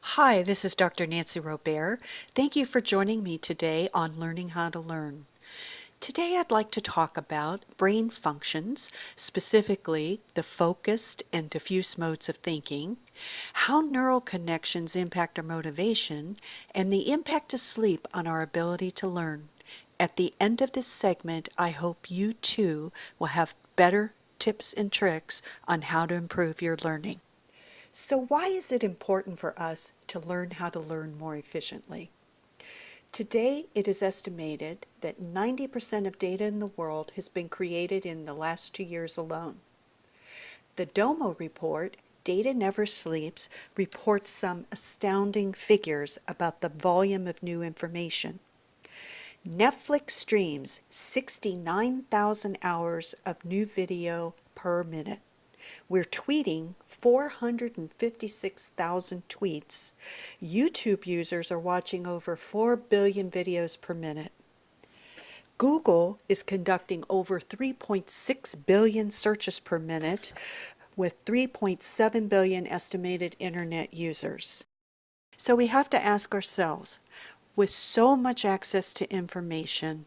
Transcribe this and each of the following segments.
Hi, this is Dr. Nancy Robert. Thank you for joining me today on Learning How to Learn. Today I'd like to talk about brain functions, specifically the focused and diffuse modes of thinking, how neural connections impact our motivation, and the impact of sleep on our ability to learn. At the end of this segment, I hope you too will have better tips and tricks on how to improve your learning. So why is it important for us to learn how to learn more efficiently? Today, it is estimated that 90% of data in the world has been created in the last 2 years alone. The Domo report, Data Never Sleeps, reports some astounding figures about the volume of new information. Netflix streams 69,000 hours of new video per minute. We're tweeting 456,000 tweets. YouTube users are watching over 4 billion videos per minute. Google is conducting over 3.6 billion searches per minute with 3.7 billion estimated internet users. So we have to ask ourselves, with so much access to information,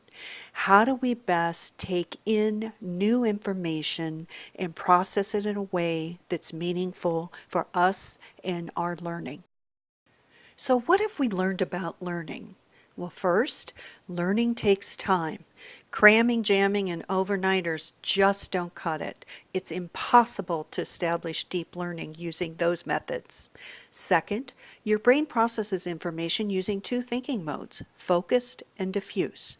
how do we best take in new information and process it in a way that's meaningful for us and our learning? So what have we learned about learning? Well, first, learning takes time. Cramming, jamming, and overnighters just don't cut it. It's impossible to establish deep learning using those methods. Second, your brain processes information using two thinking modes, focused and diffuse.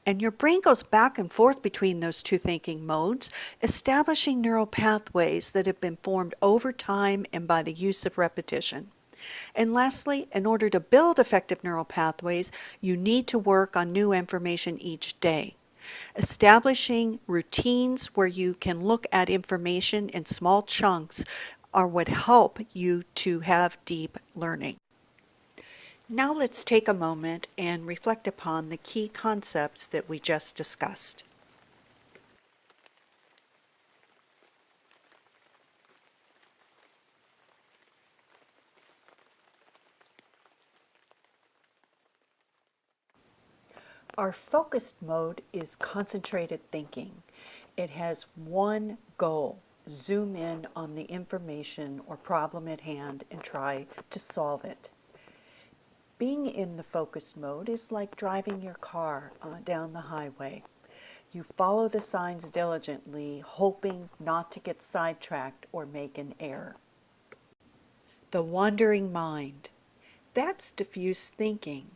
And your brain goes back and forth between those two thinking modes, establishing neural pathways that have been formed over time and by the use of repetition. And lastly, in order to build effective neural pathways, you need to work on new information each day. Establishing routines where you can look at information in small chunks are what help you to have deep learning. Now let's take a moment and reflect upon the key concepts that we just discussed. Our focused mode is concentrated thinking. It has one goal: zoom in on the information or problem at hand and try to solve it. Being in the focused mode is like driving your car down the highway. You follow the signs diligently, hoping not to get sidetracked or make an error. The wandering mind. That's diffuse thinking.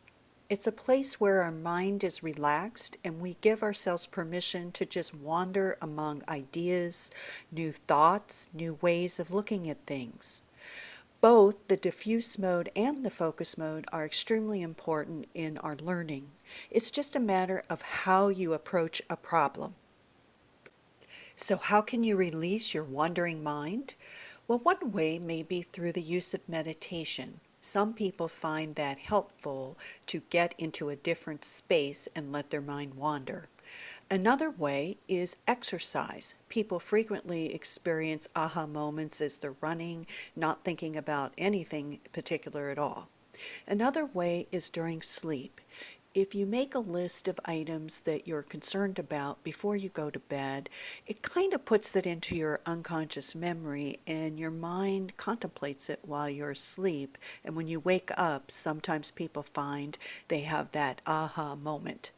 It's a place where our mind is relaxed and we give ourselves permission to just wander among ideas, new thoughts, new ways of looking at things. Both the diffuse mode and the focus mode are extremely important in our learning. It's just a matter of how you approach a problem. So how can you release your wandering mind? Well, one way may be through the use of meditation. Some people find that helpful to get into a different space and let their mind wander. Another way is exercise. People frequently experience aha moments as they're running, not thinking about anything particular at all. Another way is during sleep. If you make a list of items that you're concerned about before you go to bed, it kind of puts it into your unconscious memory and your mind contemplates it while you're asleep. And when you wake up, sometimes people find they have that aha moment.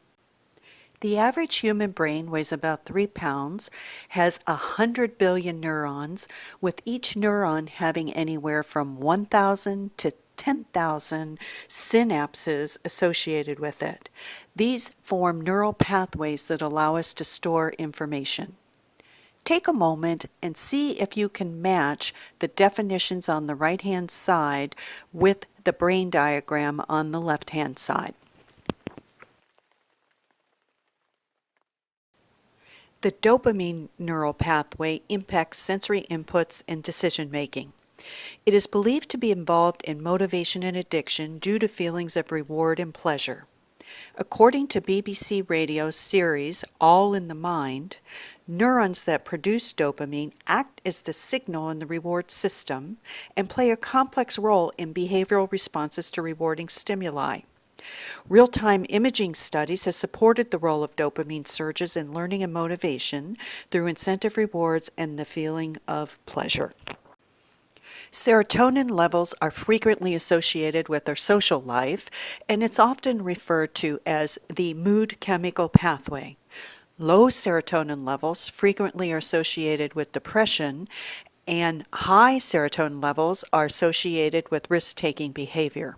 The average human brain weighs about 3 pounds, has 100 billion neurons, with each neuron having anywhere from 1,000 to 10,000 synapses associated with it. These form neural pathways that allow us to store information. Take a moment and see if you can match the definitions on the right-hand side with the brain diagram on the left-hand side. The dopamine neural pathway impacts sensory inputs and decision making. It is believed to be involved in motivation and addiction due to feelings of reward and pleasure. According to BBC Radio's series All in the Mind, Neurons that produce dopamine act as the signal in the reward system and play a complex role in behavioral responses to rewarding stimuli. Real-time imaging studies have supported the role of dopamine surges in learning and motivation through incentive rewards and the feeling of pleasure. Serotonin levels are frequently associated with our social life, and it's often referred to as the mood chemical pathway. Low serotonin levels frequently are associated with depression, and high serotonin levels are associated with risk-taking behavior.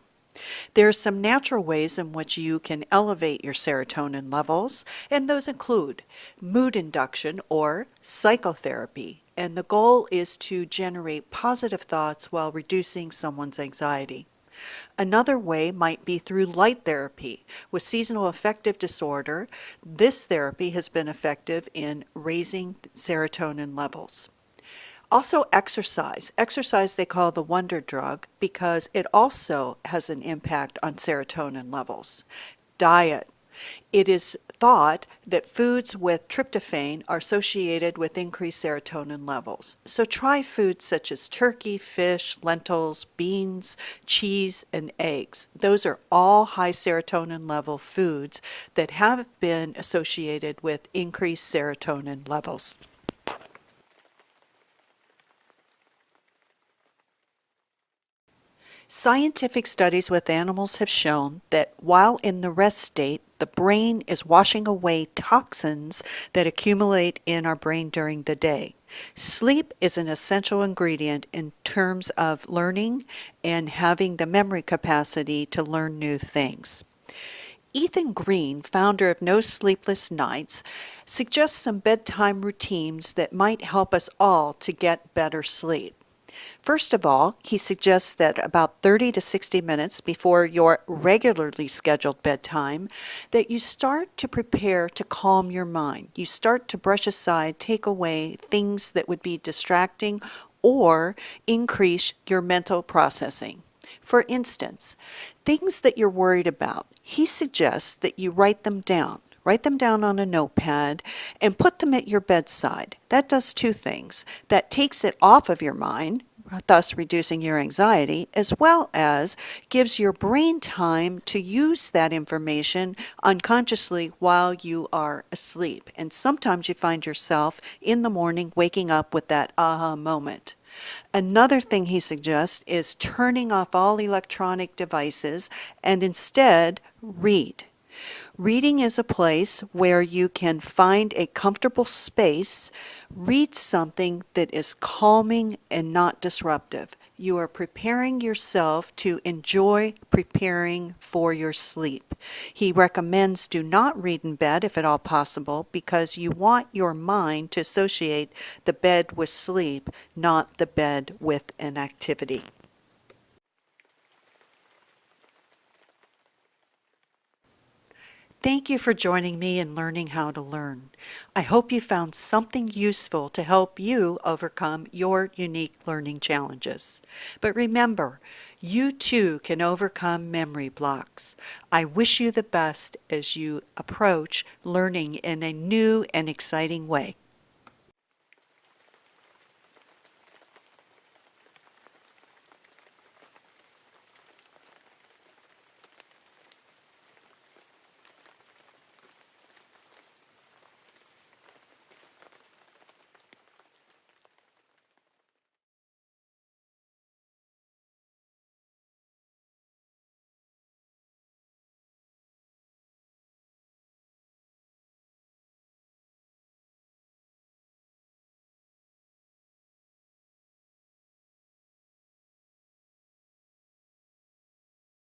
There are some natural ways in which you can elevate your serotonin levels, and those include mood induction or psychotherapy, and the goal is to generate positive thoughts while reducing someone's anxiety. Another way might be through light therapy. With seasonal affective disorder, this therapy has been effective in raising serotonin levels. Also exercise. Exercise they call the wonder drug because it also has an impact on serotonin levels. Diet. It is thought that foods with tryptophan are associated with increased serotonin levels. So try foods such as turkey, fish, lentils, beans, cheese, and eggs. Those are all high serotonin level foods that have been associated with increased serotonin levels. Scientific studies with animals have shown that while in the rest state, the brain is washing away toxins that accumulate in our brain during the day. Sleep is an essential ingredient in terms of learning and having the memory capacity to learn new things. Ethan Green, founder of No Sleepless Nights, suggests some bedtime routines that might help us all to get better sleep. First of all, he suggests that about 30 to 60 minutes before your regularly scheduled bedtime, that you start to prepare to calm your mind. You start to brush aside, take away things that would be distracting or increase your mental processing. For instance, things that you're worried about. He suggests that you write them down. Write them down on a notepad and put them at your bedside. That does two things. That takes it off of your mind, thus reducing your anxiety, as well as gives your brain time to use that information unconsciously while you are asleep. And sometimes you find yourself in the morning waking up with that aha moment. Another thing he suggests is turning off all electronic devices and instead read. Reading is a place where you can find a comfortable space, read something that is calming and not disruptive. You are preparing yourself to enjoy preparing for your sleep. He recommends do not read in bed if at all possible because you want your mind to associate the bed with sleep, not the bed with an activity. Thank you for joining me in learning how to learn. I hope you found something useful to help you overcome your unique learning challenges. But remember, you too can overcome memory blocks. I wish you the best as you approach learning in a new and exciting way.